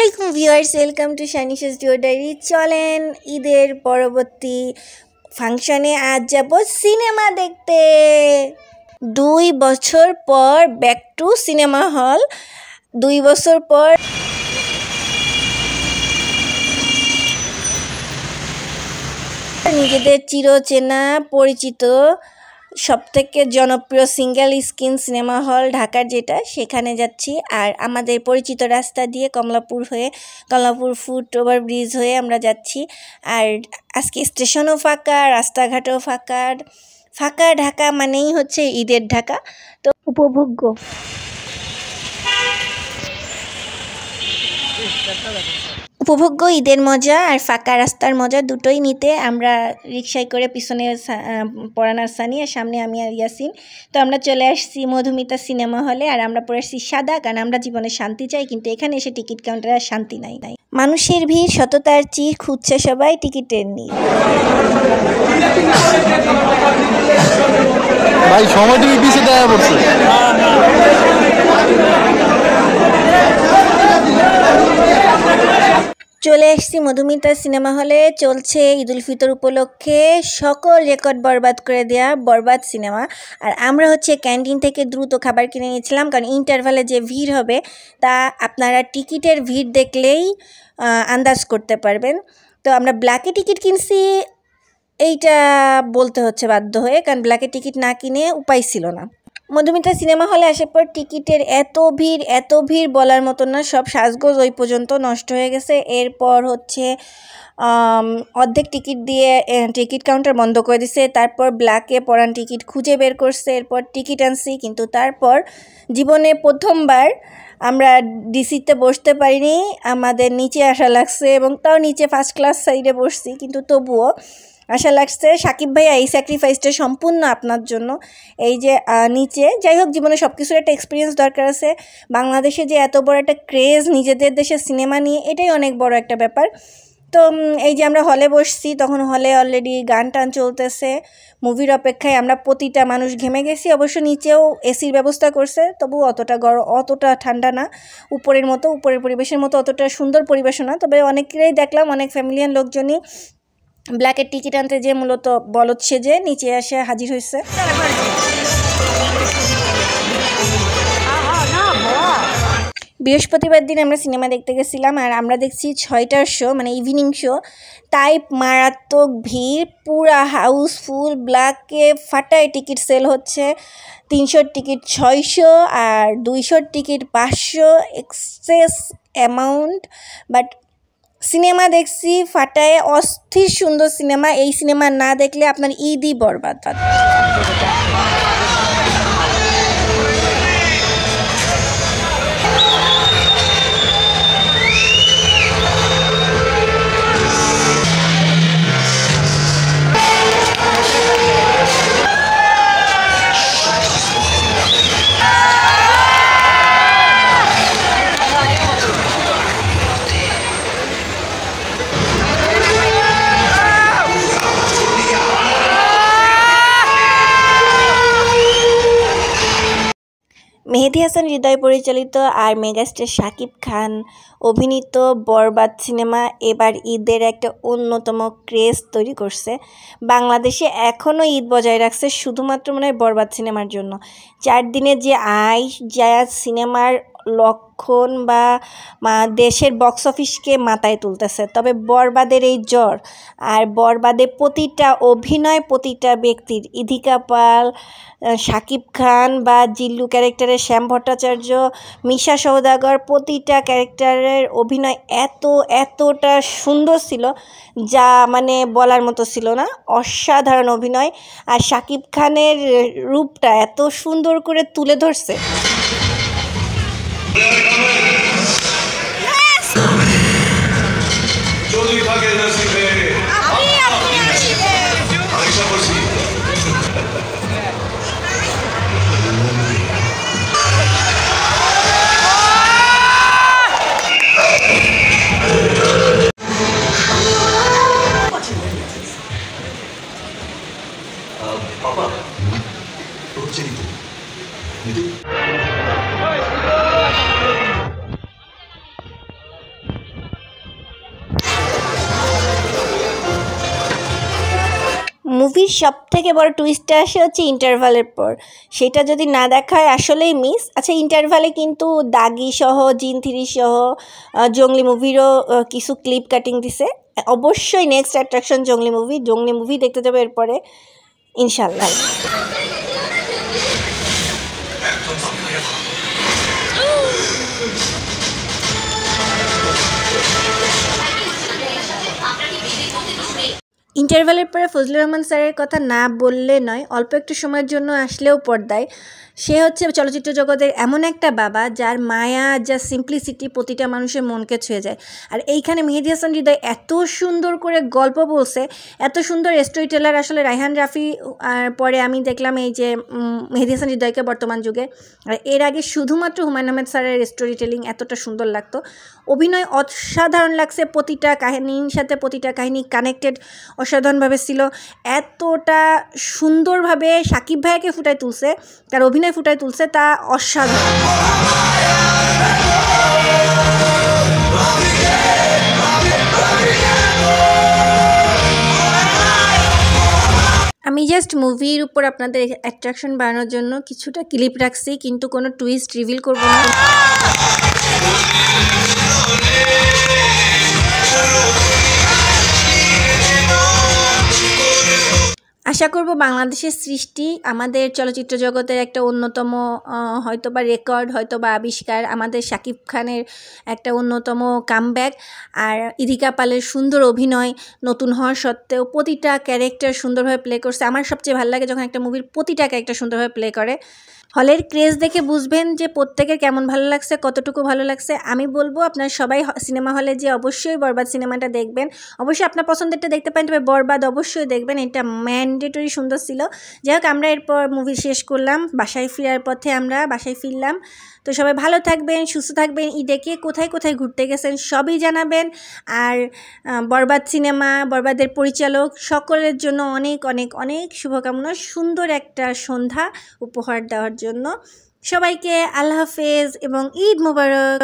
আসসালামাইকুম viewers, welcome to শানিশাস video diary. চলেন ঈদের পরবর্তী ফাংশনে আজ যাব সিনেমা দেখতে। 2 বছর পর ব্যাক টু সিনেমা হল। 2 বছর পর নিজেদের চিরচেনা পরিচিত সবথেকে জনপ্রিয় সিঙ্গেল স্ক্রিন সিনেমা হল ঢাকার যেটা, সেখানে যাচ্ছি। আর আমাদের পরিচিত রাস্তা দিয়ে কমলাপুর হয়ে, কমলাপুর ফুট ওভারব্রিজ হয়ে আমরা যাচ্ছি। আর আজকে স্টেশনও ফাঁকা, রাস্তাঘাটও ফাঁকা। ফাঁকা ঢাকা মানেই হচ্ছে ঈদের ঢাকা, তো উপভোগ্য। উপভোগ্য ঈদের মজা আর ফাঁকা রাস্তার মজা দুটোই নিতে আমরা রিকশায় করে, পিছনে পরানার সানি আর সামনে আমি আর ইয়াসিন। তো আমরা চলে আসছি মধুমিতা সিনেমা হলে। আর আমরা পরে আসছি সাদা, কারণ আমরা জীবনে শান্তি চাই, কিন্তু এখানে এসে টিকিট কাউন্টারে আর শান্তি নাই। মানুষের ভিড়, সততার চির, খুঁজছে সবাই টিকিটের নীল। ভাই সময়টা পিছিয়ে দেওয়া পড়ছে। চলে এসেছি মধুমিতা সিনেমা হলে। চলছে ঈদুল ফিতর উপলক্ষে সকল রেকর্ড বরবাদ করে দেয়া বরবাদ সিনেমা। আর আমরা হচ্ছে ক্যান্টিন থেকে দ্রুত খাবার কিনে নিয়েছিলাম, কারণ ইন্টারভালে যে ভিড় হবে তা আপনারা টিকিটের ভিড় দেখলেই আন্দাজ করতে পারবেন। তো আমরা ব্ল্যাকে টিকিট কিনছি, এইটা বলতে হচ্ছে বাধ্য হয়ে, কারণ ব্ল্যাকে টিকিট না কিনে উপায় ছিল না। মধুমিতা সিনেমা হলে আসার পর টিকিটের এত ভিড় বলার মতো না। সব সাজগোজ ওই পর্যন্ত নষ্ট হয়ে গেছে। এরপর হচ্ছে অর্ধেক টিকিট দিয়ে টিকিট কাউন্টার বন্ধ করে দিছে। তারপর ব্ল্যাকে পরান টিকিট খুঁজে বের করছে, এরপর টিকিট আনছি। কিন্তু তারপর জীবনে প্রথমবার আমরা ডিসিতে বসতে পারিনি, আমাদের নিচে আসা লাগছে, এবং তাও নিচে ফার্স্ট ক্লাস সাইডে বসছি, কিন্তু তবুও আশা লাগছে। সাকিব ভাইয়া, এই স্যাক্রিফাইসটা সম্পূর্ণ আপনার জন্য। এই যে নিচে, যাই হোক, জীবনে সব কিছুর একটা এক্সপিরিয়েন্স দরকার আছে। বাংলাদেশে যে এত বড় একটা ক্রেজ নিজেদের দেশের সিনেমা নিয়ে, এটাই অনেক বড় একটা ব্যাপার। তো এই যে আমরা হলে বসছি, তখন হলে অলরেডি গান টান চলতেছে। মুভির অপেক্ষায় আমরা প্রতিটা মানুষ ঘেমে গেছি। অবশ্য নিচেও এসির ব্যবস্থা করছে, তবু অতটা গরম, অতটা ঠান্ডা না। উপরের পরিবেশের মতো অতটা সুন্দর পরিবেশও না। তবে অনেকেই দেখলাম, অনেক ফ্যামিলিয়ান লোকজনই ব্ল্যাকের টিকিট আনতে যে মূলত বলদ সেজে নিচে এসে হাজির হয়েছে। বৃহস্পতিবার দিন আমরা সিনেমা দেখতে গেছিলাম, আর আমরা দেখছি 6টার শো, মানে ইভিনিং শো। তাই মারাত্মক ভিড়, পুরা হাউসফুল। ব্ল্যাকে ফাটায় টিকিট সেল হচ্ছে। 300 টিকিট 600, আর 200 ticket 500, excess amount. But cinema দেখছি ফাটায়, অস্থির সুন্দর সিনেমা। এই সিনেমা না দেখলে আপনার ঈদই বরবাদ। মেহেদী হাসান হৃদয় পরিচালিত আর মেগাস্টার শাকিব খান অভিনীত বরবাদ সিনেমা এবার ঈদের একটা অন্যতম ক্রেজ তৈরি করছে। বাংলাদেশে এখনও ঈদ বজায় রাখছে শুধুমাত্র মনে হয় বরবাদ সিনেমার জন্য। 4 দিনের যে আয়, যা সিনেমার লক্ষণ বা দেশের বক্স অফিসকে মাথায় তুলতেছে। তবে বরবাদের এই জ্বর, আর বরবাদে প্রতিটা অভিনয়, প্রতিটা ব্যক্তির, ইধিকা পাল, শাকিব খান বা জিল্লু ক্যারেক্টারের শ্যাম ভট্টাচার্য, মিশা সওদাগর, প্রতিটা ক্যারেক্টারের অভিনয় এতটা সুন্দর ছিল, যা মানে বলার মতো ছিল না। অসাধারণ অভিনয়। আর শাকিব খানের রূপটা এত সুন্দর করে তুলে ধরছে। Papa, तो चली तो মুভির সবথেকে বড় টুইস্টটা আসে হচ্ছে ইন্টারভালের পর। সেটা যদি না দেখা হয় আসলেই মিস। আচ্ছা, ইন্টারভালে কিন্তু দাগি সহ, জিন 3 সহ জঙ্গলি মুভিরও কিছু ক্লিপ কাটিং দিছে। অবশ্যই নেক্সট অ্যাট্রাকশন জঙ্গলি মুভি দেখতে যাবে এরপরে ইনশাল্লাহ। ইন্টারভ্যালের পরে ফজলুর রহমান স্যারের কথা না বললে নয়, অল্প একটু সময়ের জন্য আসলেও পর্দায়। সে হচ্ছে চলচ্চিত্র জগতের এমন একটা বাবা যার মায়া, যার সিম্পলিসিটি প্রতিটা মানুষের মনকে ছুঁয়ে যায়। আর এইখানে মেহেদী হাসান হৃদয় এত সুন্দর করে গল্প বলছে, এত সুন্দর স্টোরি টেলার। আসলে রায়হান রাফি পরে আমি দেখলাম এই যে মেহেদী হাসান হৃদয়কে বর্তমান যুগে। আর এর আগে শুধুমাত্র হুমায়ুন আহমেদ স্যারের স্টোরি টেলিং এতটা সুন্দর লাগতো। অভিনয় অসাধারণ লাগছে, প্রতিটা কাহিনীর সাথে প্রতিটা কাহিনী কানেক্টেড অসাধারণভাবে ছিল। এতটা সুন্দরভাবে সাকিব ভাইয়াকে ফুটায় তুলছে, তার অভিনয় ফুটায় তুলছে, তা অসাধারণ। আমি জাস্ট মুভির উপর আপনাদের অ্যাট্রাকশন বাড়ানোর জন্য কিছুটা ক্লিপ রাখছি, কিন্তু কোনো টুইস্ট রিভিল করব না। আশা করব বাংলাদেশের সৃষ্টি আমাদের চলচ্চিত্র জগতের একটা অন্যতম হয়তোবা রেকর্ড, হয়তোবা আবিষ্কার, আমাদের শাকিব খানের একটা অন্যতম কামব্যাক। আর ইদিকা পালের সুন্দর অভিনয়, নতুন হওয়ার সত্ত্বেও প্রতিটা ক্যারেক্টার সুন্দরভাবে প্লে করছে। আমার সবচেয়ে ভালো লাগে যখন একটা মুভির প্রতিটা ক্যারেক্টার সুন্দরভাবে প্লে করে। হলের ক্রেজ দেখে বুঝবেন যে প্রত্যেকের কেমন ভালো লাগছে, কতটুকু ভালো লাগছে। আমি বলবো আপনারা সবাই সিনেমা হলে যে অবশ্যই বরবাদ সিনেমাটা দেখবেন। অবশ্যই আপনার পছন্দেরটা দেখতে পারেন, তবে বরবাদ অবশ্যই দেখবেন, এটা ম্যান্ডেটরি সুন্দর ছিল। যাই হোক, আমরা এরপর মুভি শেষ করলাম, বাসায় ফেরার পথে আমরা বাসায় ফিরলাম। তো সবাই ভালো থাকবেন, সুস্থ থাকবেন। ঈদে কে কোথায় কোথায় ঘুরতে গেছেন সবই জানাবেন। আর বরবাদ সিনেমা, বরবাদের পরিচালক সকলের জন্য অনেক অনেক অনেক শুভকামনা, সুন্দর একটা সন্ধ্যা উপহার দেওয়ার জন্য। সবাইকে আল্লাহ হাফেজ এবং ঈদ মোবারক।